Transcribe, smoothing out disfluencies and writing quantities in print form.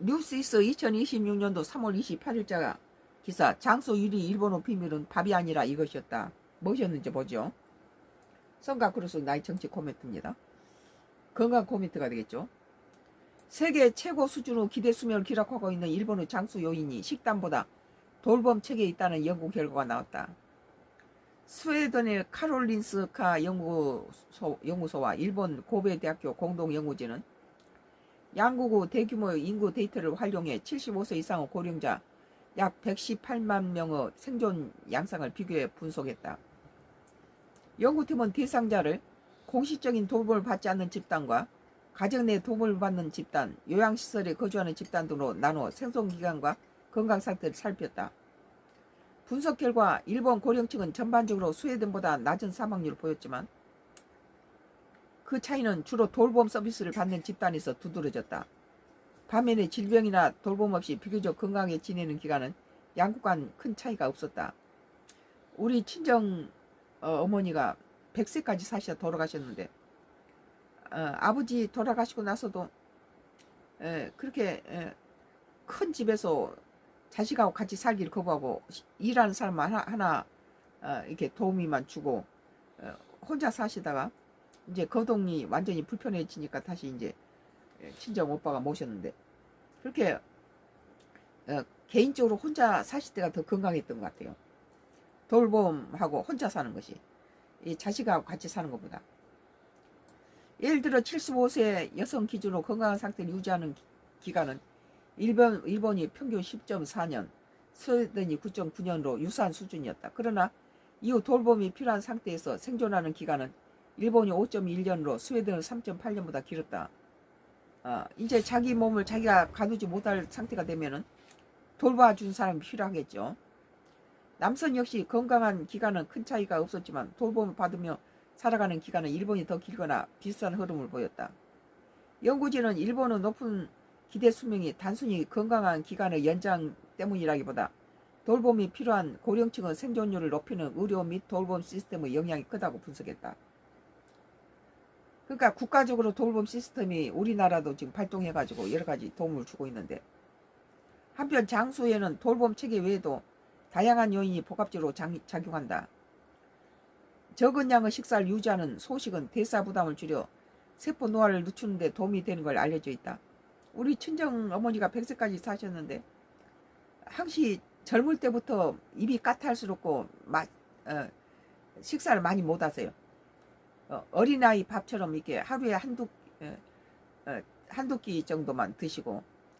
뉴스이스 2026년도 3월 28일자 기사 장소 1위 일본어 비밀은 밥이 아니라 이것이었다. 무엇이었는지 보죠. 성가크루스 나이 정치 코멘트입니다. 건강 코멘트가 되겠죠. 세계 최고 수준의 기대 수명을 기록하고 있는 일본의 장수 요인이 식단보다 돌봄 체계에 있다는 연구 결과가 나왔다. 스웨덴의 카롤린스카 연구소와 일본 고베 대학교 공동 연구진은 양국의 대규모의 인구 데이터를 활용해 75세 이상의 고령자 약 118만 명의 생존 양상을 비교해 분석했다. 연구팀은 대상자를 공식적인 도움을 받지 않는 집단과 가정 내 도움을 받는 집단, 요양시설에 거주하는 집단 등으로 나누어 생존기간과 건강상태를 살폈다. 분석 결과 일본 고령층은 전반적으로 스웨덴보다 낮은 사망률을 보였지만 그 차이는 주로 돌봄 서비스를 받는 집단에서 두드러졌다. 반면에 질병이나 돌봄 없이 비교적 건강하게 지내는 기간은 양국 간 큰 차이가 없었다. 우리 친정 어머니가 100세까지 사시다 돌아가셨는데 아버지 돌아가시고 나서도 그렇게 큰 집에서 자식하고 같이 살기를 거부하고 일하는 사람 하나 이렇게 도우미만 주고 혼자 사시다가 이제 거동이 완전히 불편해지니까 다시 이제 친정 오빠가 모셨는데 그렇게 개인적으로 혼자 사실 때가 더 건강했던 것 같아요. 돌봄하고 혼자 사는 것이 이 자식하고 같이 사는 것보다. 예를 들어 75세 여성 기준으로 건강한 상태를 유지하는 기간은 일본이 평균 10.4년, 스웨덴이 9.9년으로 유사한 수준이었다. 그러나 이후 돌봄이 필요한 상태에서 생존하는 기간은 일본이 5.1년으로 스웨덴은 3.8년보다 길었다. 이제 자기 몸을 자기가 가누지 못할 상태가 되면은 돌봐준 사람이 필요하겠죠. 남성 역시 건강한 기간은 큰 차이가 없었지만 돌봄을 받으며 살아가는 기간은 일본이 더 길거나 비슷한 흐름을 보였다. 연구진은 일본의 높은 기대 수명이 단순히 건강한 기간의 연장 때문이라기보다 돌봄이 필요한 고령층의 생존율을 높이는 의료 및 돌봄 시스템의 영향이 크다고 분석했다. 그러니까 국가적으로 돌봄 시스템이 우리나라도 지금 발동해가지고 여러 가지 도움을 주고 있는데 한편 장수에는 돌봄 체계 외에도 다양한 요인이 복합적으로 작용한다. 적은 양의 식사를 유지하는 소식은 대사 부담을 줄여 세포 노화를 늦추는 데 도움이 되는 걸 알려져 있다. 우리 친정 어머니가 100세까지 사셨는데 항시 젊을 때부터 입이 까탈스럽고 식사를 많이 못 하세요. 어린아이 밥처럼 이렇게 하루에 한두 끼 정도만 드시고